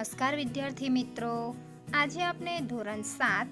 નમસ્કાર વિદ્યાર્થી મિત્રો, આજે આપણે ધોરણ 7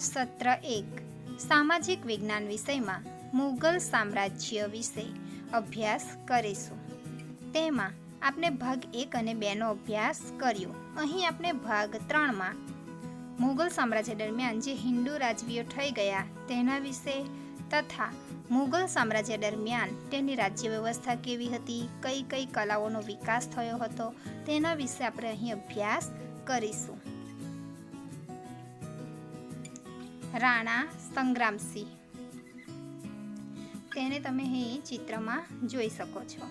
સત્ર 1 સામાજિક વિજ્ઞાન વિષયમાં મુગલ સામ્રાજ્ય વિશે અભ્યાસ કરીશું. તેમાં આપણે ભાગ 1 અને 2 નો અભ્યાસ કર્યો. અહીં આપણે ભાગ 3માં મુગલ સામ્રાજ્ય દરમિયાન જે હિન્દુ રાજવીઓ થઈ ગયા તેના વિશે તથા મુગલ સામ્રાજ્ય દરમિયાન તેની રાજ્ય વ્યવસ્થા કેવી હતી, કઈ કઈ કલાઓનો વિકાસ થયો હતો તેના વિશે આપણે અહીં અભ્યાસ કરીશું. રાણા સંગ્રામસિંહ, તેને તમે અહીં ચિત્રમાં જોઈ શકો છો.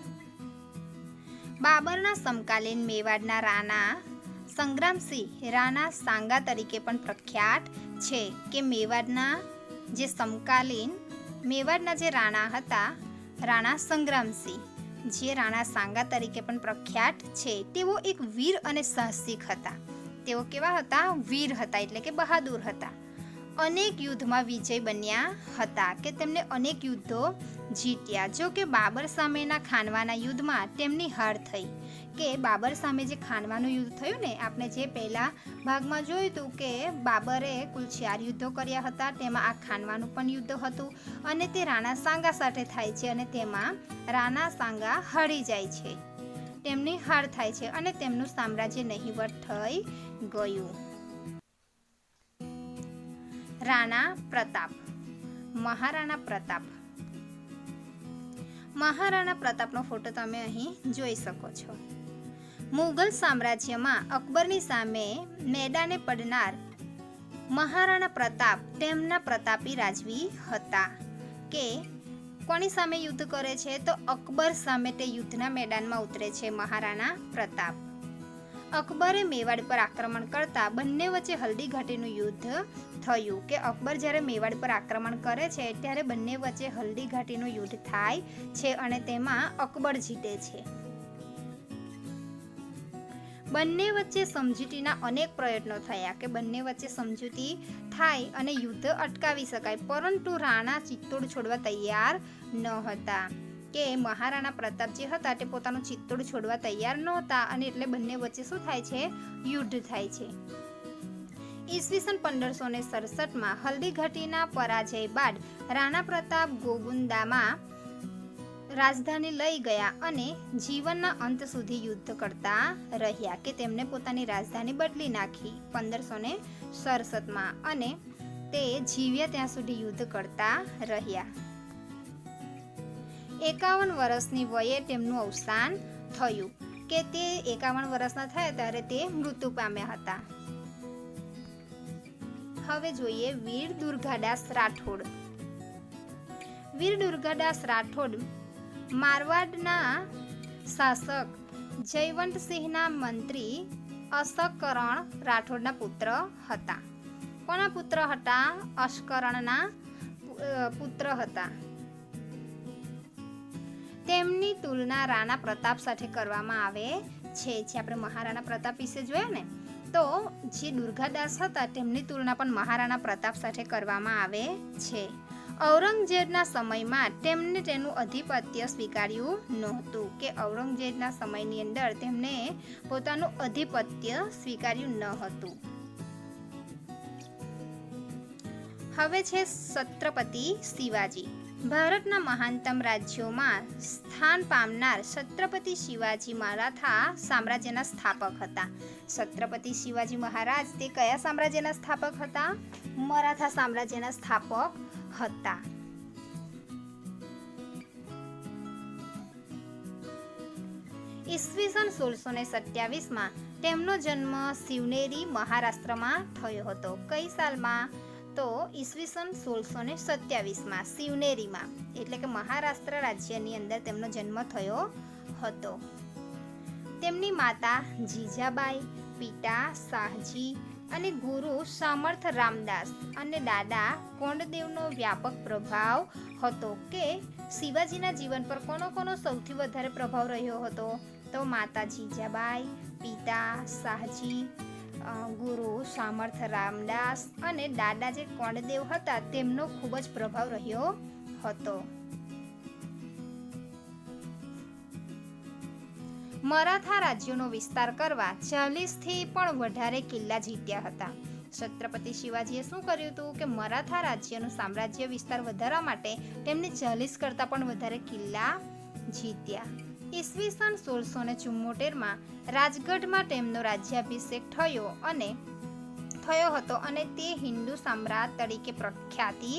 બાબરના સમકાલીન મેવાડના રાણા સંગ્રામસિંહ રાણા સાંગા તરીકે પણ પ્રખ્યાત છે કે મેવાડના જે રાણા હતા, રાણા સંગ્રામસિંહ જે રાણા સાંગા તરીકે પણ પ્રખ્યાત છે, તેઓ એક વીર અને સાહસિક હતા. તેઓ કેવા હતા? વીર હતા, એટલે કે બહાદુર હતા. અનેક યુદ્ધમાં વિજય બન્યા હતા કે તેમને અનેક યુદ્ધો જીત્યા. જો કે બાબર સામેના ખાનવાના યુદ્ધમાં તેમની હાર થઈ. કે બાબર સામે જે ખાનવાનું યુદ્ધ થયું ને, આપણે જે પહેલા ભાગમાં જોયું હતું કે બાબરે કુલ 4 યુદ્ધો કર્યા હતા, તેમાં આ ખાનવાનું પણ યુદ્ધ હતું અને તે રાણા સાંગા સાથે થાય છે અને તેમાં રાણા સાંગા હારી જાય છે, તેમની હાર થાય છે અને તેમનું સામ્રાજ્ય નહીવત થઈ ગયું. રાણા પ્રતાપ, મહારાણા પ્રતાપ. મહારાણા પ્રતાપનો ફોટો તમે અહીં જોઈ શકો છો. મુગલ સામ્રાજ્યમાં અકબરની સામે મેદાને પડનાર મહારાણા પ્રતાપ તેમના પ્રતાપી રાજવી હતા. કે કોની સામે યુદ્ધ કરે છે? તો અકબર સામે તે યુદ્ધના મેદાનમાં ઉતરે છે મહારાણા પ્રતાપ. અકબરે મેવાડ પર આક્રમણ કરતા બંને વચ્ચે હલ્દી ઘાટીનું યુદ્ધ થયું. કે અકબર જ્યારે મેવાડ પર આક્રમણ કરે છે ત્યારે બંને વચ્ચે હલ્દી ઘાટીનું યુદ્ધ થાય છે અને તેમાં અકબર જીતે છે. બંને વચ્ચે સમજૂતીના અનેક પ્રયત્નો થયા કે બંને વચ્ચે સમજૂતી થાય અને યુદ્ધ અટકાવી શકાય, પરંતુ રાણા ચિત્તોડ છોડવા તૈયાર ન હતા. કે મહારાણા પ્રતાપ જે હતા તે પોતાનું ચિત્તોડ છોડવા તૈયાર નહોતા અને એટલે બંને વચ્ચે શું થાય છે? યુદ્ધ થાય છે. ઈસવીસન 1567માં હલ્દી ઘાટીના પરાજય બાદ રાણા પ્રતાપ ગોગુંદામાં રાજધાની લઈ ગયા અને જીવનના અંત સુધી યુદ્ધ કરતા રહ્યા. કે તેમને પોતાની રાજધાની બદલી નાખી 1567માં અને તે જીવ્યા ત્યાં સુધી યુદ્ધ કરતા રહ્યા. 51 વર્ષની વયે તેમનું અવસાન થયું. કે તે 51 વર્ષના થયા ત્યારે તે મૃત્યુ પામ્યા હતા. હવે જોઈએ વીર દુર્ગાદાસ રાઠોડ. વીર દુર્ગાદાસ રાઠોડ મારવાડના શાસક જયવંતસિંહના મંત્રી અશકરણ રાઠોડના પુત્ર હતા. કોના પુત્ર હતા? અશકરણના પુત્ર હતા. તેમની તુલના રાણા પ્રતાપ સાથે કરવામાં આવે છે. જે આપણે મહારાણા પ્રતાપ વિશે જોયા ને, તો જે દુર્ગાદાસ હતા તેમની તુલના પણ મહારાણા પ્રતાપ સાથે કરવામાં આવે છે. ઔરંગઝેબના સમયમાં તેમને તેનું અધિપત્ય સ્વીકાર્યું નહોતું. કે ઔરંગઝેબના સમયની અંદર તેમને પોતાનું અધિપત્ય સ્વીકાર્યું ન હતું. હવે છે છત્રપતિ શિવાજી. ભારતના મહાનતમ રાજ્યોમાં સ્થાન પામનાર છત્રપતિ શિવાજી મરાઠા સામ્રાજ્યના સ્થાપક હતા. છત્રપતિ શિવાજી મહારાજ તે કયા સામ્રાજ્યના સ્થાપક હતા? મરાઠા સામ્રાજ્યના સ્થાપક હતા. ઈસવીસન 1627માં તેમનો જન્મ શિવનેરી મહારાષ્ટ્રમાં થયો હતો. કઈ સાલમાં? તો ઈસવીસન 1627માં શિવનેરીમાં, એટલે કે મહારાષ્ટ્ર રાજ્યની અંદર તેમનો જન્મ થયો હતો. તેમની માતા જીજાબાઈ, પિતા શાહજી અને ગુરુ સામર્થ રામદાસ અને દાદા કોંડદેવનો વ્યાપક પ્રભાવ હતો. કે શિવાજીના જીવન પર કોનો સૌથી વધારે પ્રભાવ રહ્યો હતો? તો માતા જીજાબાઈ, પિતા શાહજી, ગુરુ સામર્થ રામદાસ અને દાદા જે કોંડદેવ હતા તેમનો ખૂબ જ પ્રભાવ રહ્યો હતો. મરાઠા રાજ્યનો વિસ્તાર કરવા 40થી પણ વધારે કિલ્લા જીત્યા હતા. છત્રપતિ શિવાજીએ શું કર્યું હતું કે મરાઠા રાજ્યનું સામ્રાજ્ય વિસ્તાર વધારવા માટે તેમને 40 કરતાં પણ વધારે કિલ્લા જીત્યા. ઈસવીસન 1674માં રાજગઢમાં તેમનો રાજ્યાભિષેક થયો હતો અને તે હિન્દુ સમ્રાટ તરીકે પ્રખ્યાતિ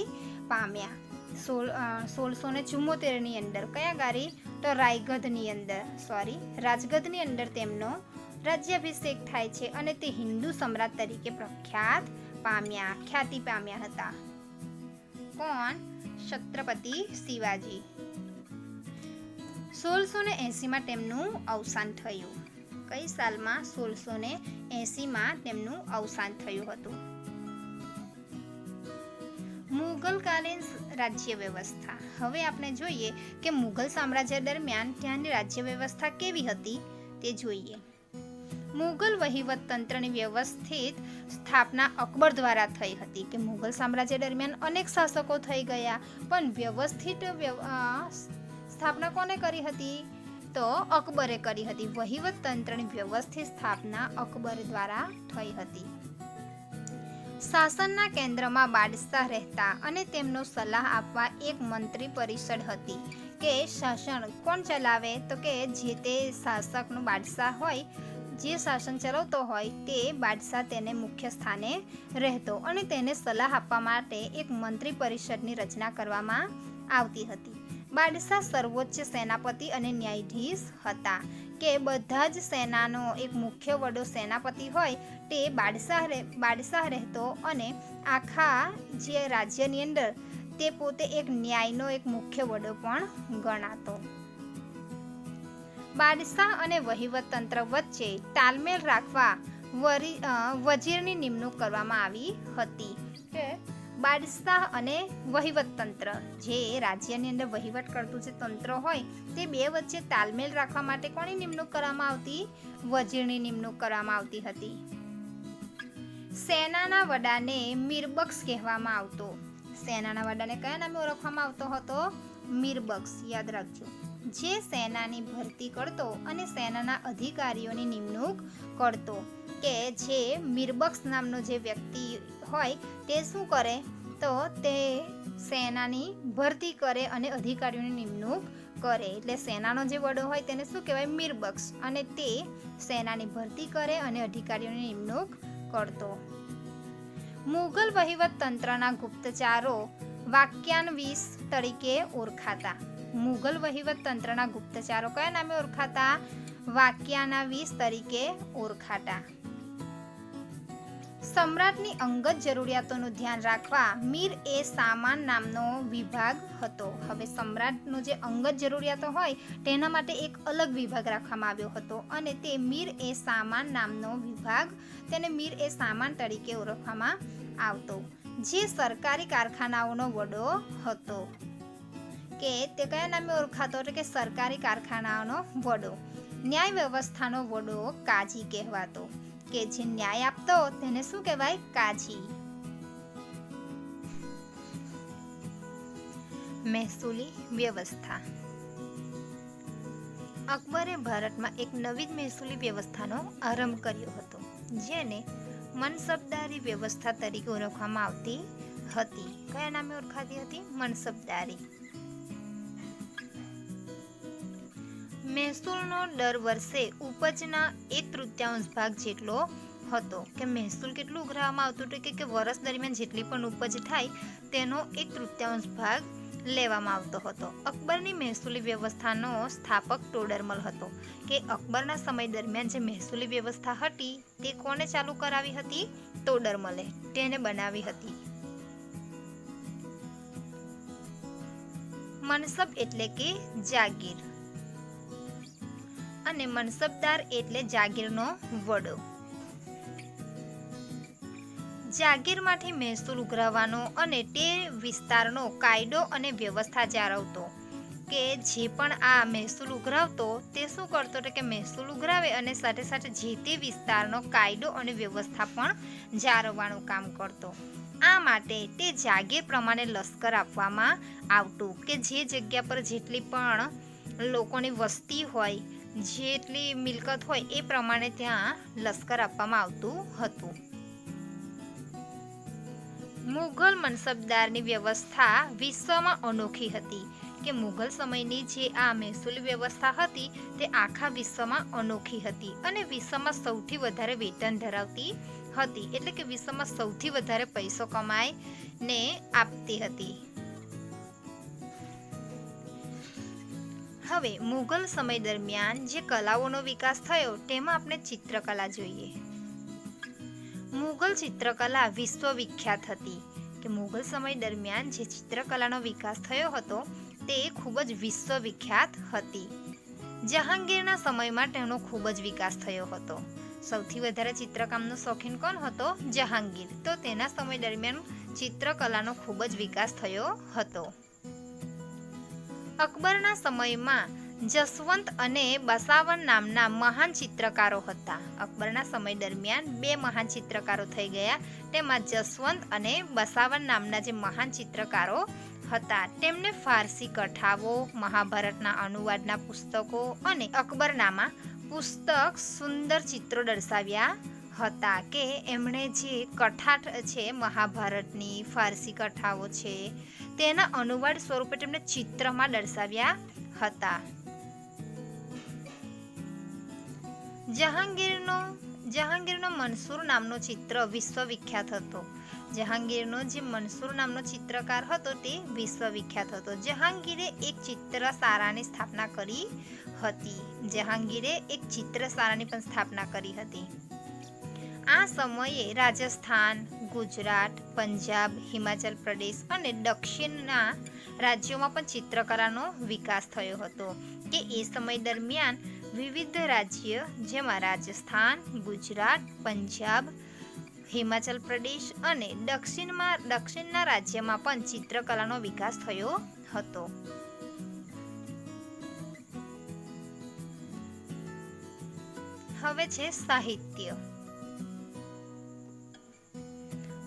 પામ્યા. 1674ની અંદર કયા ગારી તો રાજગઢની અંદર તેમનો રાજ્યાભિષેક થાય છે અને તે હિન્દુ સમ્રાટ તરીકે ખ્યાતિ પામ્યા હતા. કોણ? છત્રપતિ શિવાજી. 1680માં તેમનું અવસાન થયું. કઈ સાલમાં? 1680માં તેમનું અવસાન થયું હતું. મુગલકાલીન રાજ્ય વ્યવસ્થા. હવે આપણે જોઈએ કે મુગલ સામ્રાજ્ય દરમિયાન ત્યાંની રાજ્ય વ્યવસ્થા કેવી હતી તે જોઈએ. મુગલ વહીવટ તંત્રની વ્યવસ્થિત સ્થાપના અકબર દ્વારા થઈ હતી. કે મુગલ સામ્રાજ્ય દરમિયાન અનેક શાસકો થઈ ગયા, પણ વ્યવસ્થિત સ્થાપના કોને કરી હતી? તો અકબરે કરી હતી. વહીવટ તંત્રની વ્યવસ્થિત સ્થાપના અકબર દ્વારા થઈ હતી. શાસનના કેન્દ્રમાં બાદશાહ રહેતા અને તેમનો સલાહ આપવા એક મંત્રી પરિષદ હતી. કે શાસન કોણ ચલાવે? તો કે જે તે શાસકનું બાદશાહ હોય, જે શાસન ચલાવતો હોય તે બાદશાહ તેને મુખ્ય સ્થાને રહેતો અને તેને સલાહ આપવા માટે એક મંત્રી પરિષદની રચના કરવામાં આવતી હતી. બાદશાહ સર્વોચ્ચ સેનાપતિ અને ન્યાયાધીશ હતા. કે બધા જ સેનાનો એક મુખ્ય વડો સેનાપતિ હોય તે બાદશાહ રહેતો અને આખા જે રાજ્યની અંદર તે પોતે એક ન્યાયનો એક મુખ્ય વડો પણ ગણાતો. બાદશાહ અને વહીવટતંત્ર વચ્ચે તાલમેલ રાખવા વજીરની નિમણૂક કરવામાં આવી હતી. કે બાદશાહ અને વહીવટતંત્ર, જે રાજ્યની અંદર વહીવટ કરતું જે તંત્ર હોય તે બે વચ્ચે તાલમેલ રાખવા માટે કોની નિમણૂક કરવામાં આવતી? વજીરની નિમણૂક કરવામાં આવતી હતી. સેનાના વડાને મીરબક્ષ કહેવામાં આવતો. સેનાના વડાને કયા નામે ઓળખવામાં આવતો હતો? મીરબક્ષ. યાદ રાખજો. જે સેનાની ભરતી કરતો અને સેનાના અધિકારીઓની નિમણૂક કરતો. કે જે મીરબક્ષ નામનો જે વ્યક્તિ હોય તે શું કરે? તો તે સેનાની ભરતી કરે અને અધિકારીઓની નિમણૂક કરે. એટલે સેનાનો જે વડો હોય તેને શું કહેવાય? મીરબક્ષ. અને તે સેનાની ભરતી કરે અને અધિકારીઓની નિમણૂક કરતો. મુગલ વહીવટ તંત્રના ગુપ્તચારો વાક્યાન્વીસ તરીકે ઓળખાતા. મુગલ વહીવટ તંત્રના ગુપ્તચારો કયા નામે ઓળખાતા? વાક્યાન્વીસ તરીકે ઓળખાતા. સમ્રાટની અંગત જરૂરિયાતોનું ધ્યાન રાખવા મીર-એ-સામાન નામનો વિભાગ હતો. હવે સમ્રાટનો જે અંગત જરૂરિયાતો હોય તેના માટે એક અલગ વિભાગ રાખવામાં આવ્યો હતો અને તે મીર-એ-સામાન નામનો વિભાગ, તેને મીર-એ-સામાન તરીકે ઓળખવામાં આવતો, જે સરકારી કારખાનાઓનો વડો હતો. કે તે કયા નામે ઓળખાતો? કે સરકારી કારખાનાઓનો વડો. ન્યાય વ્યવસ્થાનો વડો કાજી કહેવાતો. કે જે ન્યાય આપતો તેને શું કહેવાય? કાજી. મહેસૂલી વ્યવસ્થા. અકબરે ભારતમાં એક નવી મહેસૂલી વ્યવસ્થાનો આરંભ કર્યો હતો, જેને મનસબદારી વ્યવસ્થા તરીકે ઓળખવામાં આવતી હતી. કયા નામે ઓળખાતી હતી? મનસબદારી. મહેસૂલનો દર વર્ષે ઉપજના 1/3 ભાગ જેટલો હતો. કે મહેસૂલ કેટલું ઉઘરાવવામાં આવતું હતું? કે વર્ષ દરમિયાન જેટલી પણ ઉપજ થાય તેનો 1/3 ભાગ લેવામાં આવતો હતો. અકબરની મહેસૂલી વ્યવસ્થાનો સ્થાપક ટોડરમલ હતો. કે અકબરના સમય દરમિયાન જે મહેસૂલી વ્યવસ્થા હતી તે કોને ચાલુ કરાવી હતી? ટોડરમલે તેને બનાવી હતી. મનસબ એટલે કે જાગીર અને મનસબદાર એટલે જાગીરનો વડો. જાગીરમાંથી મહેસૂલ ઉઘરાવવાનો અને તે વિસ્તારનો કાયદો અને વ્યવસ્થા જાળવતો. કે જે પણ આ મહેસૂલ ઉઘરાવતો તે શું કરતો? કે મહેસૂલ ઉઘરાવે અને સાથે સાથે જે તે વિસ્તારનો કાયદો અને વ્યવસ્થા પણ જાળવવાનું કામ કરતો. આ માટે તે જાગીર પ્રમાણે લશ્કર આપવામાં આવતું. કે જે જગ્યા પર જેટલી પણ લોકોની વસ્તી હોય જેટલી મિલકત હોય એ પ્રમાણે ત્યાં લશ્કર આપવામાં આવતું હતું. મુઘલ મનસબદારની વ્યવસ્થા વિશ્વમાં અનોખી હતી, કે મુઘલ સમયની જે આ મહેસૂલી વ્યવસ્થા હતી તે આખા વિશ્વમાં અનોખી હતી અને વિશ્વમાં સૌથી વધારે વેતન ધરાવતી હતી, એટલે કે વિશ્વમાં સૌથી વધારે પૈસો કમાઈને આપતી હતી. હવે મુઘલ સમય દરમિયાન જે કલાઓનો વિકાસ થયો તેમાં આપણે ચિત્રકલા જોઈએ. મુઘલ ચિત્રકલા વિશ્વવિખ્યાત હતી, કે મુઘલ સમય દરમિયાન જે ચિત્રકલાનો વિકાસ થયો હતો તે ખૂબ જ વિશ્વવિખ્યાત હતી. જહાંગીરના સમયમાં તેનો ખૂબ જ વિકાસ થયો હતો. સૌથી વધારે ચિત્રકામનો શોખીન કોણ હતો? જહાંગીર. તો તેના સમય દરમિયાન ચિત્રકલાનો ખૂબ જ વિકાસ થયો હતો. અકબરના સમયમાં જસવંત અને બસાવન નામના મહાન ચિત્રકારો હતા. અકબરના સમય દરમિયાન બે મહાન ચિત્રકારો થઈ ગયા. તેમાં જસવંત અને બસાવન નામના જે મહાન ચિત્રકારો હતા તેમને ફારસી કથાઓ, મહાભારતના અનુવાદના પુસ્તકો અને અકબરનામા પુસ્તક સુંદર ચિત્રો દર્શાવ્યા હતા, કે એમણે જે કથા છે મહાભારતની, ફારસી કથાઓ છે તેના અનુવાદ સ્વરૂપે તેમને ચિત્રમાં દર્શાવ્યા હતા. જહાંગીરનો મનસૂર નામનો ચિત્ર વિશ્વવિખ્યાત હતો. જહાંગીરનો જે મનસૂર નામનો ચિત્રકાર હતો તે વિશ્વવિખ્યાત હતો. જહાંગીરે એક ચિત્રશાળાની સ્થાપના કરી હતી. આ સમયે રાજસ્થાન, ગુજરાત, પંજાબ, હિમાચલ પ્રદેશ અને દક્ષિણના રાજ્યોમાં પણ ચિત્રકલાનો વિકાસ થયો હતો, કે એ સમય દરમિયાન વિવિધ રાજ્ય જેમાં રાજસ્થાન, ગુજરાત, પંજાબ, હિમાચલ પ્રદેશ અને દક્ષિણના રાજ્યમાં પણ ચિત્રકલાનો વિકાસ થયો હતો. હવે છે સાહિત્ય.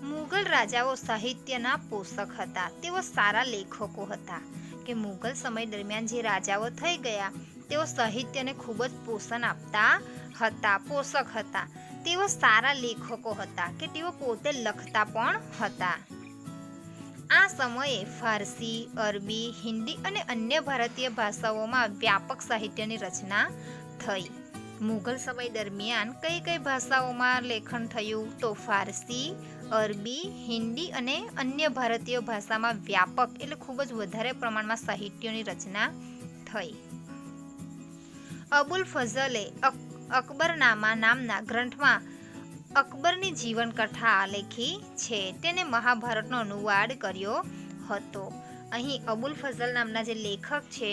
મુઘલ રાજાઓ સાહિત્યના પોષક હતા. તેઓ સારા લેખકો હતા, કે મુઘલ સમય દરમિયાન જે રાજાઓ થઈ ગયા તેઓ સાહિત્યને ખૂબ જ પોષણ આપતા હતા, પોષક હતા. તેઓ સારા લેખકો હતા, કે તેઓ પોતે લખતા પણ હતા. આ સમયે ફારસી, અરબી, હિન્દી અને અન્ય ભારતીય ભાષાઓમાં વ્યાપક સાહિત્યની રચના થઈ. મુઘલ સમય દરમિયાન કઈ કઈ ભાષાઓમાં લેખન થયું? તો ફારસી, અરબી, હિન્દી અને અન્ય ભારતીય ભાષામાં વ્યાપક એટલે ખૂબ જ વધારે પ્રમાણમાં સાહિત્યની રચના થઈ. અબુલ ફઝલે અકબરનામા નામના ગ્રંથમાં અકબરની જીવન કથા આલેખી છે. તેને મહાભારતનો અનુવાદ કર્યો હતો. અહીં અબુલ ફઝલ નામના જે લેખક છે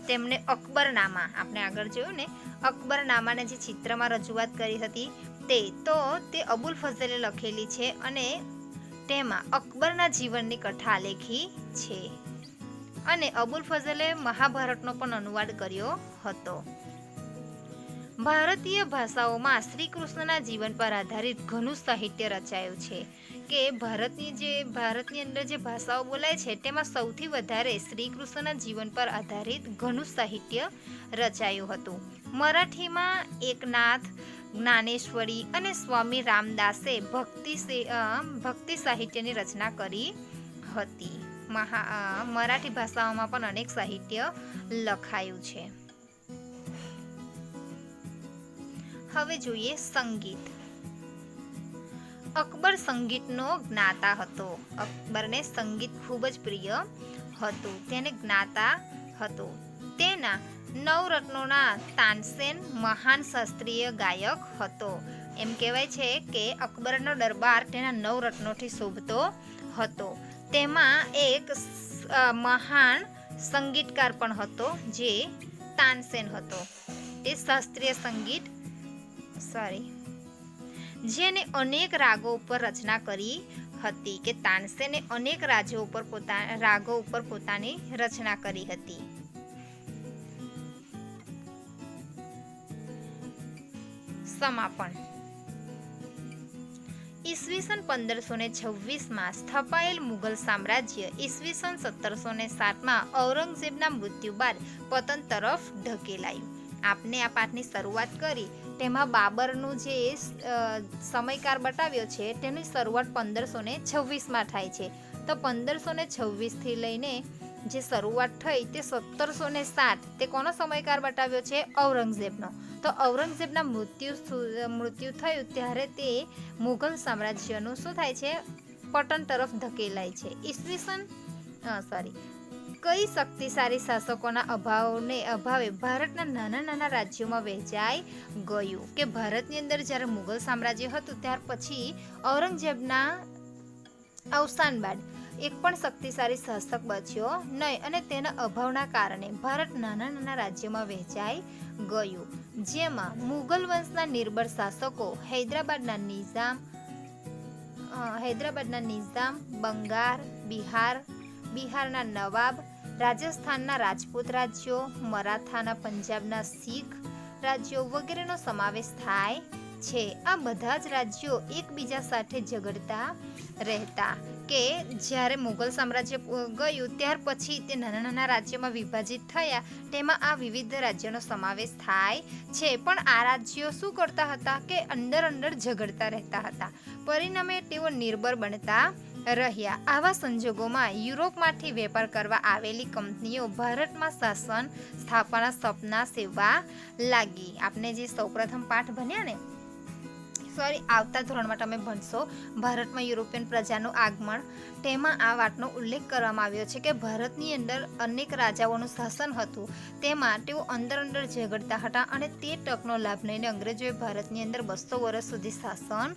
તેમણે અકબરનામા, આપણે આગળ જોયું ને, અકબરનામાને જે ચિત્રમાં રજૂઆત કરી હતી તે અબુલ ફઝલે લખેલી છે અને તેમાં અકબરના જીવનની કથા આલેખી છે. અને અબુલ ફઝલે મહાભારતનો પણ અનુવાદ કર્યો હતો. ભારતીય ભાષાઓમાં શ્રી કૃષ્ણના જીવન પર આધારિત ઘણું સાહિત્ય રચાયું છે, કે ભારતની અંદર જે ભાષાઓ બોલાય છે તેમાં સૌથી વધારે શ્રી કૃષ્ણના જીવન પર આધારિત ઘણું સાહિત્ય રચાયું હતું. મરાઠીમાં એકનાથ, જ્ઞાનેશ્વરી અને સ્વામી રામદાસે ભક્તિ સાહિત્યની રચના કરી હતી. મરાઠી ભાષાઓમાં પણ અનેક સાહિત્ય લખાયું છે. હવે જોઈએ સંગીત. અકબર સંગીતનો જ્ઞાતા હતો. અકબરને સંગીત ખૂબ જ પ્રિય હતું. તેને જ્ઞાતા હતો. તેના નવરત્નોના તાનસેન મહાન શાસ્ત્રીય ગાયક હતો. એમ કહેવાય છે કે અકબરનો દરબાર તેના નવરત્નોથી શોભતો હતો. તેમાં એક મહાન સંગીતકાર પણ હતો જે તાનસેન હતો. તે શાસ્ત્રીય સંગીત જેને અનેક રાગો ઉપર રચના કરી હતી, કે તાનસેને અનેક રાગો ઉપર પોતાની રચના કરી હતી. સમાપન. ઈસવીસન 1526માં સ્થપાયેલ મુઘલ સામ્રાજ્ય ઈસવીસન 1707માં ઔરંગઝેબના મૃત્યુ બાદ પતન તરફ ધકેલાયું. આપને આ પાઠની શરૂઆત કરી તેમાં બાબરનું જે સમયકાળ બતાવ્યો છે તેની શરૂઆત 1526માં થાય છે. તો 1526થી લઈને જે શરૂઆત થઈ તે 1707 તે કોનો સમયકાળ બતાવ્યો છે? ઔરંગઝેબનો. તો ઔરંગઝેબના મૃત્યુ થયું ત્યારે તે મુઘલ સામ્રાજ્યનું શું થાય છે? પતન તરફ ધકેલાય છે. કઈ શક્તિશાળી શાસકોના અભાવે ભારતના નાના નાના રાજ્યોમાં વહેંચાઈ ગયું? કે ભારતની અંદર જ્યારે મુઘલ સામ્રાજ્ય હતું ત્યાર પછી ઔરંગઝેબના અવસાન બાદ એક પણ શક્તિશાળી શાસક બચ્યો નહીં અને તેના અભાવના કારણે ભારત નાના નાના રાજ્યોમાં વહેંચાઈ ગયું, જેમાં મુઘલ વંશના નિર્બળ શાસકો હૈદરાબાદના નિઝામ, બંગાળ, બિહારના નવાબ, રાજસ્થાનના રાજપૂત રાજ્યો, મરાઠાના પંજાબના શીખ રાજ્યો વગેરેનો સમાવેશ થાય છે. આ બધા જ રાજ્યો એકબીજા સાથે ઝઘડતા રહેતા. કે જ્યારે મુઘલ સામ્રાજ્ય ગયું ત્યાર પછી તે નાના નાના રાજ્યોમાં વિભાજિત થયા, તેમાં આ વિવિધ રાજ્યોનો સમાવેશ થાય છે. પણ આ રાજ્યો શું કરતા હતા? કે અંદર ઝઘડતા રહેતા હતા. પરિણામે તેઓ નિર્બળ બનતા રહ્યા. આવા સંજોગોમાં યુરોપમાંથી વેપાર કરવા આવેલી કંપનીઓ ભારતમાં શાસન સ્થાપવાના સપના સેવવા લાગી. આપણે જે સૌપ્રથમ પાઠ ભણ્યા ને, આવતા ધોરણમાં તમે ભણશો ભારતમાં યુરોપિયન પ્રજાનું આગમન, તેમાં આ વાતનો ઉલ્લેખ કરવામાં આવ્યો છે કે ભારતની અંદર અનેક રાજાઓનું શાસન હતું, તેમાં તેઓ અંદર ઝઘડતા હતા અને તે તકનો લાભ લઈને અંગ્રેજોએ ભારતની અંદર 200 વર્ષ સુધી શાસન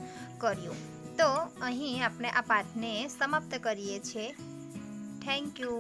કર્યું. તો અહીં આપણે આ પાઠને સમાપ્ત કરીએ છીએ. Thank you.